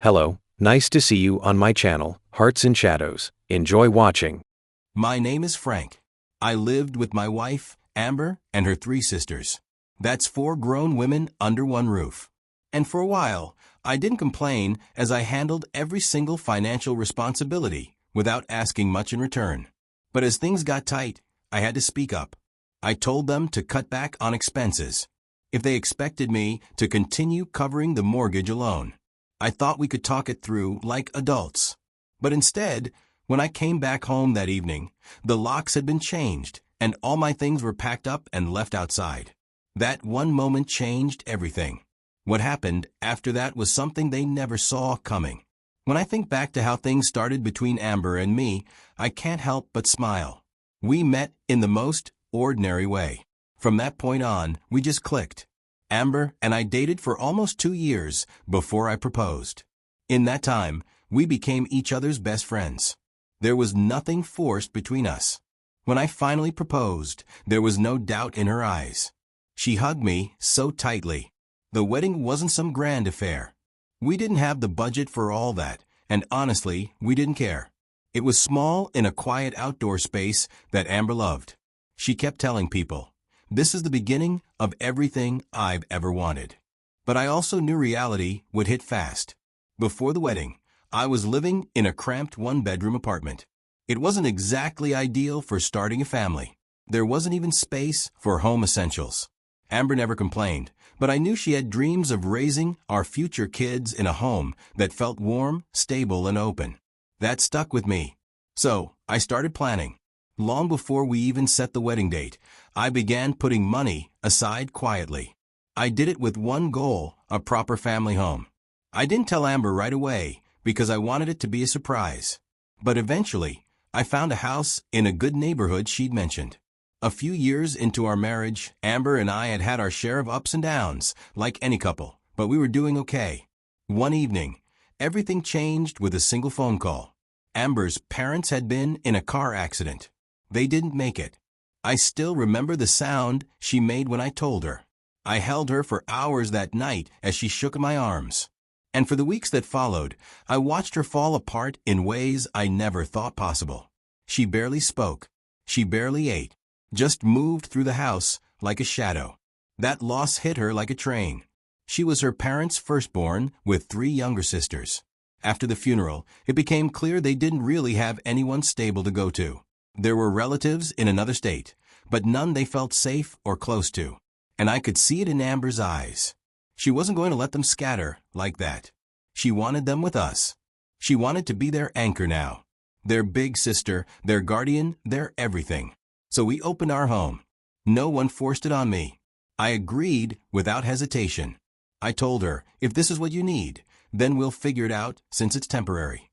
Hello, nice to see you on my channel, Hearts and Shadows. Enjoy watching. My name is Frank. I lived with my wife, Amber, and her 3 sisters. That's 4 grown women under one roof. And for a while, I didn't complain as I handled every single financial responsibility without asking much in return. But as things got tight, I had to speak up. I told them to cut back on expenses if they expected me to continue covering the mortgage alone. I thought we could talk it through like adults. But instead, when I came back home that evening, the locks had been changed and all my things were packed up and left outside. That one moment changed everything. What happened after that was something they never saw coming. When I think back to how things started between Amber and me, I can't help but smile. We met in the most ordinary way. From that point on, we just clicked. Amber and I dated for almost 2 years before I proposed. In that time, we became each other's best friends. There was nothing forced between us. When I finally proposed, there was no doubt in her eyes. She hugged me so tightly. The wedding wasn't some grand affair. We didn't have the budget for all that, and honestly, we didn't care. It was small in a quiet outdoor space that Amber loved. She kept telling people, "This is the beginning of everything I've ever wanted." But I also knew reality would hit fast. Before the wedding, I was living in a cramped 1-bedroom apartment. It wasn't exactly ideal for starting a family. There wasn't even space for home essentials. Amber never complained, but I knew she had dreams of raising our future kids in a home that felt warm, stable, and open. That stuck with me. So, I started planning. Long before we even set the wedding date, I began putting money aside quietly. I did it with one goal, a proper family home. I didn't tell Amber right away because I wanted it to be a surprise. But eventually, I found a house in a good neighborhood she'd mentioned. A few years into our marriage, Amber and I had had our share of ups and downs, like any couple, but we were doing okay. One evening, everything changed with a single phone call. Amber's parents had been in a car accident. They didn't make it. I still remember the sound she made when I told her. I held her for hours that night as she shook in my arms. And for the weeks that followed, I watched her fall apart in ways I never thought possible. She barely spoke. She barely ate. Just moved through the house like a shadow. That loss hit her like a train. She was her parents' firstborn with 3 younger sisters. After the funeral, it became clear they didn't really have anyone stable to go to. There were relatives in another state, but none they felt safe or close to. And I could see it in Amber's eyes. She wasn't going to let them scatter like that. She wanted them with us. She wanted to be their anchor now. Their big sister, their guardian, their everything. So we opened our home. No one forced it on me. I agreed without hesitation. I told her, if this is what you need, then we'll figure it out since it's temporary.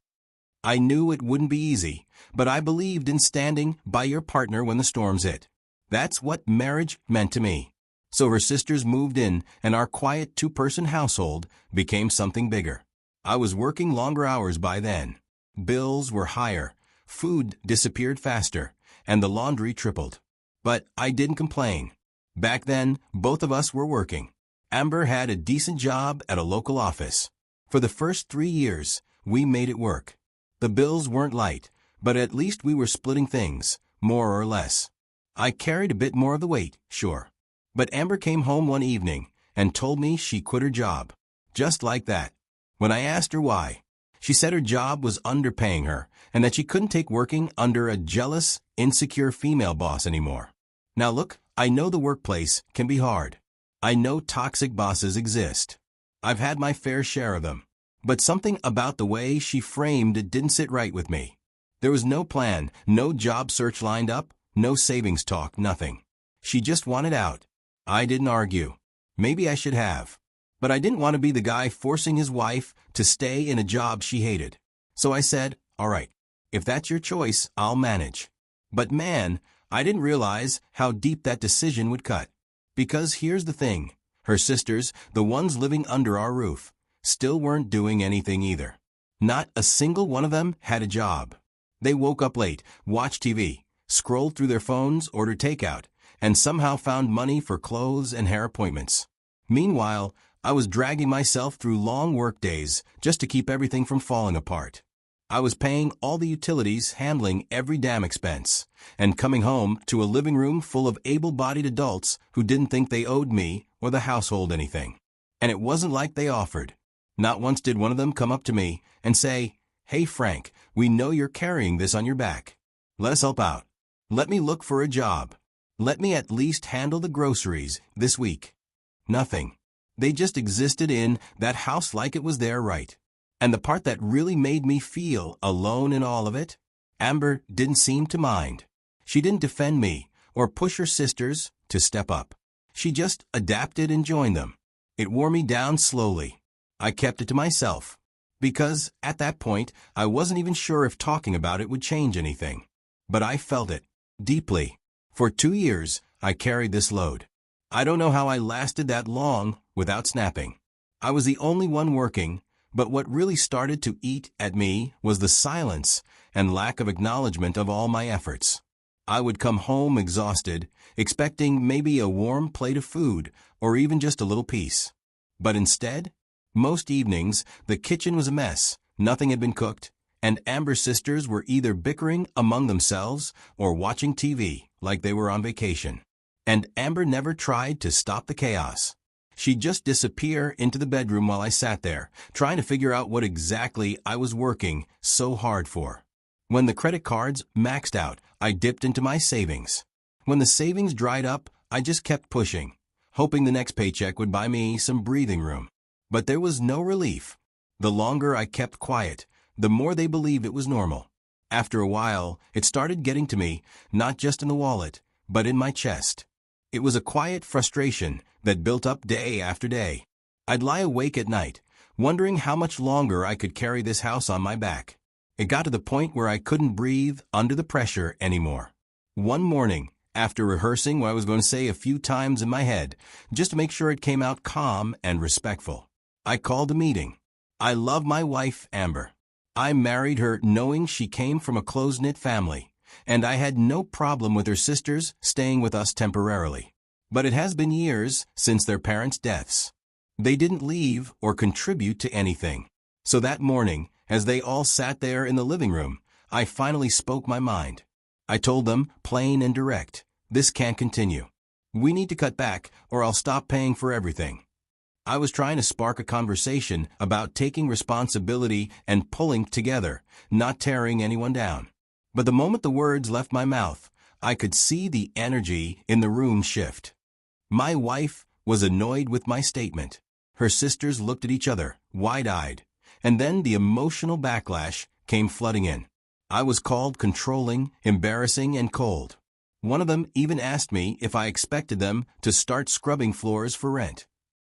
I knew it wouldn't be easy, but I believed in standing by your partner when the storms hit. That's what marriage meant to me. So her sisters moved in, and our quiet 2-person household became something bigger. I was working longer hours by then. Bills were higher, food disappeared faster, and the laundry tripled. But I didn't complain. Back then, both of us were working. Amber had a decent job at a local office. For the first 3 years, we made it work. The bills weren't light, but at least we were splitting things, more or less. I carried a bit more of the weight, sure. But Amber came home one evening and told me she quit her job. Just like that. When I asked her why, she said her job was underpaying her and that she couldn't take working under a jealous, insecure female boss anymore. Now look, I know the workplace can be hard. I know toxic bosses exist. I've had my fair share of them. But something about the way she framed it didn't sit right with me. There was no plan, no job search lined up, no savings talk, nothing. She just wanted out. I didn't argue. Maybe I should have. But I didn't want to be the guy forcing his wife to stay in a job she hated. So I said, all right, if that's your choice, I'll manage. But man, I didn't realize how deep that decision would cut. Because here's the thing. Her sisters, the ones living under our roof, still weren't doing anything either. Not a single one of them had a job. They woke up late, watched TV, scrolled through their phones, ordered takeout, and somehow found money for clothes and hair appointments. Meanwhile, I was dragging myself through long work days just to keep everything from falling apart. I was paying all the utilities, handling every damn expense, and coming home to a living room full of able-bodied adults who didn't think they owed me or the household anything. And it wasn't like they offered. Not once did one of them come up to me and say, "Hey Frank, we know you're carrying this on your back. Let us help out. Let me look for a job. Let me at least handle the groceries this week." Nothing. They just existed in that house like it was their right. And the part that really made me feel alone in all of it, Amber didn't seem to mind. She didn't defend me or push her sisters to step up. She just adapted and joined them. It wore me down slowly. I kept it to myself, because at that point I wasn't even sure if talking about it would change anything. But I felt it, deeply. For 2 years, I carried this load. I don't know how I lasted that long without snapping. I was the only one working, but what really started to eat at me was the silence and lack of acknowledgement of all my efforts. I would come home exhausted, expecting maybe a warm plate of food or even just a little peace. But instead, most evenings, the kitchen was a mess, nothing had been cooked, and Amber's sisters were either bickering among themselves or watching TV like they were on vacation. And Amber never tried to stop the chaos. She'd just disappear into the bedroom while I sat there, trying to figure out what exactly I was working so hard for. When the credit cards maxed out, I dipped into my savings. When the savings dried up, I just kept pushing, hoping the next paycheck would buy me some breathing room. But there was no relief. The longer I kept quiet, the more they believed it was normal. After a while, it started getting to me, not just in the wallet, but in my chest. It was a quiet frustration that built up day after day. I'd lie awake at night, wondering how much longer I could carry this house on my back. It got to the point where I couldn't breathe under the pressure anymore. One morning, after rehearsing what I was going to say a few times in my head, just to make sure it came out calm and respectful, I called a meeting. I love my wife, Amber. I married her knowing she came from a close-knit family, and I had no problem with her sisters staying with us temporarily. But it has been years since their parents' deaths. They didn't leave or contribute to anything. So that morning, as they all sat there in the living room, I finally spoke my mind. I told them, plain and direct, this can't continue. We need to cut back or I'll stop paying for everything. I was trying to spark a conversation about taking responsibility and pulling together, not tearing anyone down. But the moment the words left my mouth, I could see the energy in the room shift. My wife was annoyed with my statement. Her sisters looked at each other, wide-eyed, and then the emotional backlash came flooding in. I was called controlling, embarrassing, and cold. One of them even asked me if I expected them to start scrubbing floors for rent.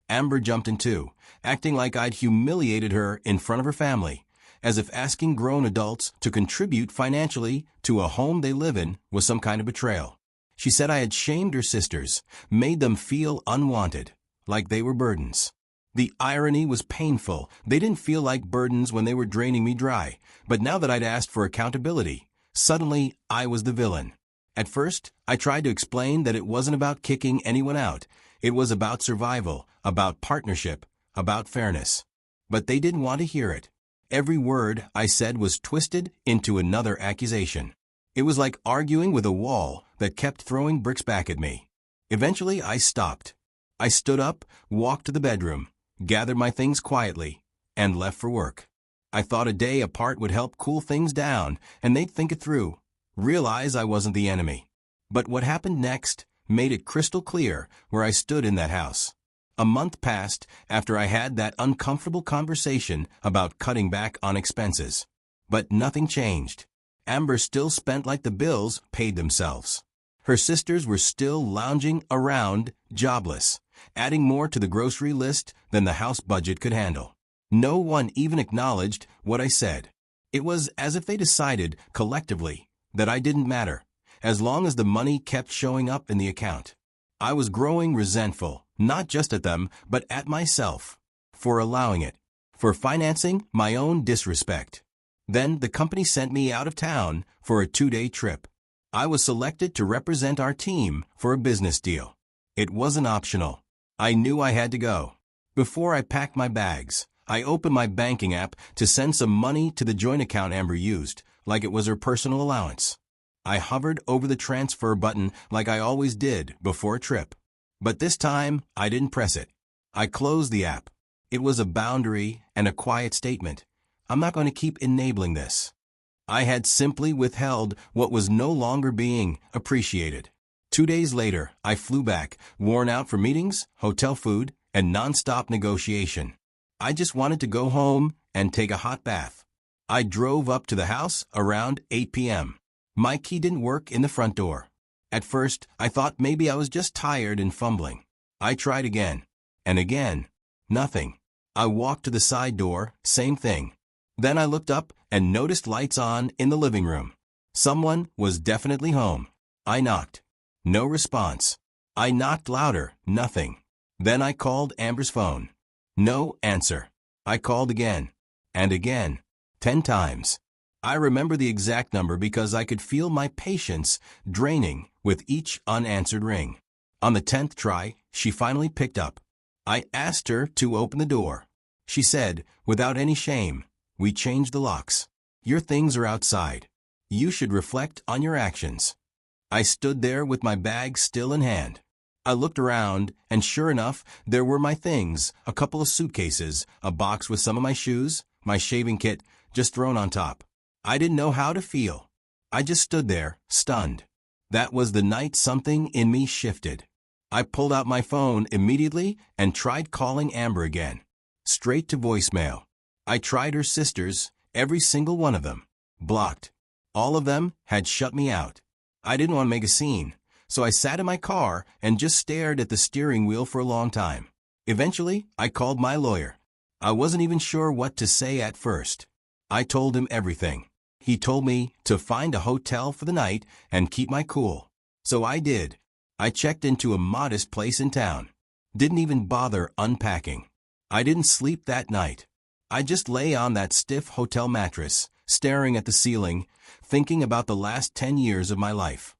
Amber jumped in too, acting like I'd humiliated her in front of her family, as if asking grown adults to contribute financially to a home they live in was some kind of betrayal. She said I had shamed her sisters, made them feel unwanted, like they were burdens. The irony was painful. They didn't feel like burdens when they were draining me dry, but now that I'd asked for accountability, suddenly I was the villain. At first, I tried to explain that it wasn't about kicking anyone out. It was about survival, about partnership, about fairness. But they didn't want to hear it. Every word I said was twisted into another accusation. It was like arguing with a wall that kept throwing bricks back at me. Eventually, I stopped. I stood up, walked to the bedroom, gathered my things quietly, and left for work. I thought a day apart would help cool things down, and they'd think it through, realize I wasn't the enemy. But what happened next made it crystal clear where I stood in that house. A month passed after I had that uncomfortable conversation about cutting back on expenses. But nothing changed. Amber still spent like the bills paid themselves. Her sisters were still lounging around, jobless, adding more to the grocery list than the house budget could handle. No one even acknowledged what I said. It was as if they decided, collectively, that I didn't matter, as long as the money kept showing up in the account. I was growing resentful, not just at them, but at myself, for allowing it, for financing my own disrespect. Then the company sent me out of town for a 2-day trip. I was selected to represent our team for a business deal. It wasn't optional. I knew I had to go. Before I packed my bags, I opened my banking app to send some money to the joint account Amber used, like it was her personal allowance. I hovered over the transfer button like I always did before a trip. But this time, I didn't press it. I closed the app. It was a boundary and a quiet statement. I'm not going to keep enabling this. I had simply withheld what was no longer being appreciated. 2 days later, I flew back, worn out from meetings, hotel food, and non-stop negotiation. I just wanted to go home and take a hot bath. I drove up to the house around 8 p.m. My key didn't work in the front door. At first, I thought maybe I was just tired and fumbling. I tried again. And again. Nothing. I walked to the side door, same thing. Then I looked up and noticed lights on in the living room. Someone was definitely home. I knocked. No response. I knocked louder, nothing. Then I called Amber's phone. No answer. I called again. And again. 10 times. I remember the exact number because I could feel my patience draining with each unanswered ring. On the 10th try, she finally picked up. I asked her to open the door. She said, without any shame, "We changed the locks. Your things are outside. You should reflect on your actions." I stood there with my bag still in hand. I looked around, and sure enough, there were my things, a couple of suitcases, a box with some of my shoes, my shaving kit, just thrown on top. I didn't know how to feel. I just stood there, stunned. That was the night something in me shifted. I pulled out my phone immediately and tried calling Amber again. Straight to voicemail. I tried her sisters, every single one of them. Blocked. All of them had shut me out. I didn't want to make a scene, so I sat in my car and just stared at the steering wheel for a long time. Eventually, I called my lawyer. I wasn't even sure what to say at first. I told him everything. He told me to find a hotel for the night and keep my cool. So I did. I checked into a modest place in town. Didn't even bother unpacking. I didn't sleep that night. I just lay on that stiff hotel mattress, staring at the ceiling, thinking about the last 10 years of my life.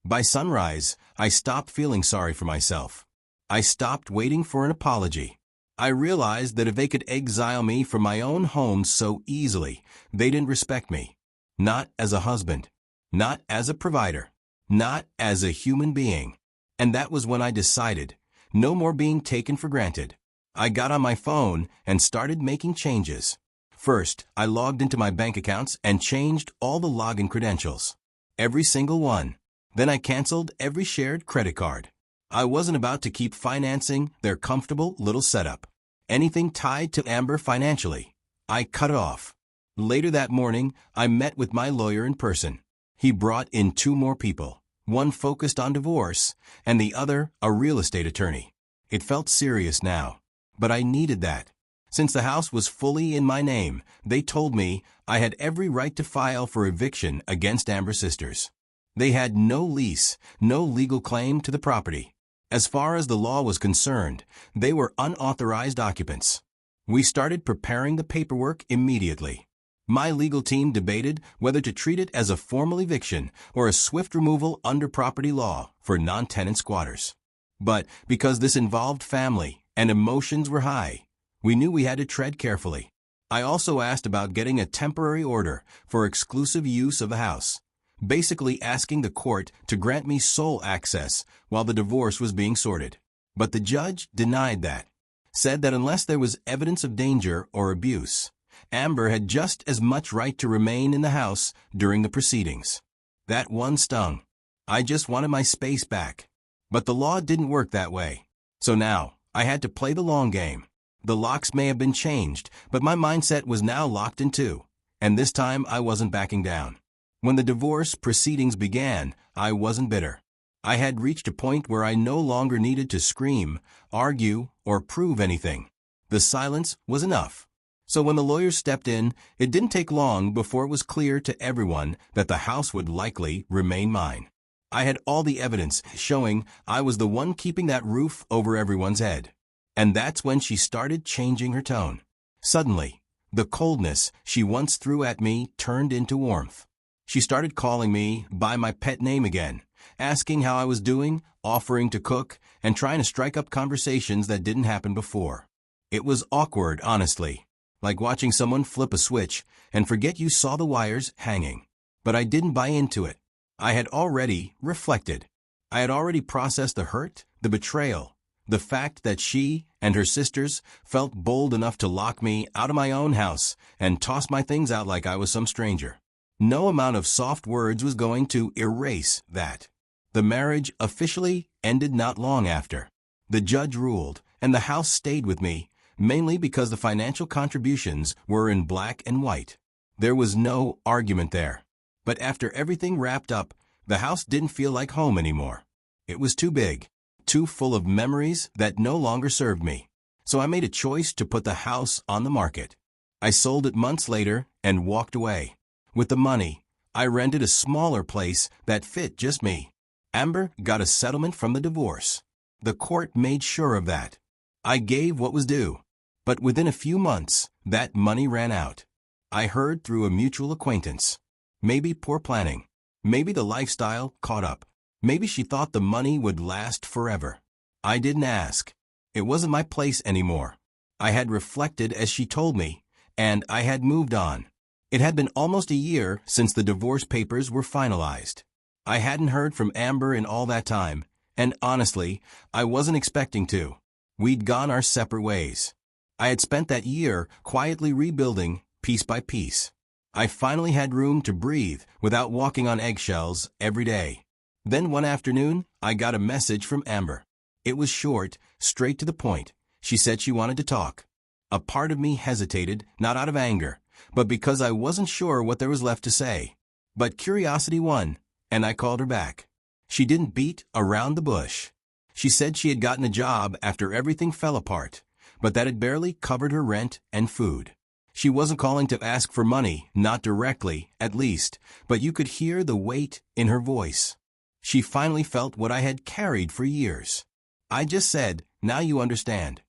By sunrise, I stopped feeling sorry for myself. I stopped waiting for an apology. I realized that if they could exile me from my own home so easily, they didn't respect me. Not as a husband. Not as a provider. Not as a human being. And that was when I decided, no more being taken for granted. I got on my phone and started making changes. First, I logged into my bank accounts and changed all the login credentials. Every single one. Then I canceled every shared credit card. I wasn't about to keep financing their comfortable little setup. Anything tied to Amber financially, I cut it off. Later that morning, I met with my lawyer in person. He brought in 2 more people, one focused on divorce, and the other a real estate attorney. It felt serious now, but I needed that. Since the house was fully in my name, they told me I had every right to file for eviction against Amber's sisters. They had no lease, no legal claim to the property. As far as the law was concerned, they were unauthorized occupants. We started preparing the paperwork immediately. My legal team debated whether to treat it as a formal eviction or a swift removal under property law for non-tenant squatters. But because this involved family and emotions were high, we knew we had to tread carefully. I also asked about getting a temporary order for exclusive use of the house, basically asking the court to grant me sole access while the divorce was being sorted. But the judge denied that, said that unless there was evidence of danger or abuse, Amber had just as much right to remain in the house during the proceedings. That one stung. I just wanted my space back. But the law didn't work that way. So now, I had to play the long game. The locks may have been changed, but my mindset was now locked in too. And this time I wasn't backing down. When the divorce proceedings began, I wasn't bitter. I had reached a point where I no longer needed to scream, argue, or prove anything. The silence was enough. So when the lawyers stepped in, it didn't take long before it was clear to everyone that the house would likely remain mine. I had all the evidence showing I was the one keeping that roof over everyone's head. And that's when she started changing her tone. Suddenly, the coldness she once threw at me turned into warmth. She started calling me by my pet name again, asking how I was doing, offering to cook, and trying to strike up conversations that didn't happen before. It was awkward, honestly, like watching someone flip a switch and forget you saw the wires hanging. But I didn't buy into it. I had already reflected. I had already processed the hurt, the betrayal, the fact that she and her sisters felt bold enough to lock me out of my own house and toss my things out like I was some stranger. No amount of soft words was going to erase that. The marriage officially ended not long after. The judge ruled, and the house stayed with me, mainly because the financial contributions were in black and white. There was no argument there. But after everything wrapped up, the house didn't feel like home anymore. It was too big, too full of memories that no longer served me. So I made a choice to put the house on the market. I sold it months later and walked away. With the money, I rented a smaller place that fit just me. Amber got a settlement from the divorce. The court made sure of that. I gave what was due. But within a few months, that money ran out. I heard through a mutual acquaintance. Maybe poor planning. Maybe the lifestyle caught up. Maybe she thought the money would last forever. I didn't ask. It wasn't my place anymore. I had reflected as she told me, and I had moved on. It had been almost a year since the divorce papers were finalized. I hadn't heard from Amber in all that time, and honestly, I wasn't expecting to. We'd gone our separate ways. I had spent that year quietly rebuilding, piece by piece. I finally had room to breathe without walking on eggshells every day. Then one afternoon, I got a message from Amber. It was short, straight to the point. She said she wanted to talk. A part of me hesitated, not out of anger, but because I wasn't sure what there was left to say. But curiosity won, and I called her back. She didn't beat around the bush. She said she had gotten a job after everything fell apart, but that it barely covered her rent and food. She wasn't calling to ask for money, not directly, at least, but you could hear the weight in her voice. She finally felt what I had carried for years. I just said, "Now you understand."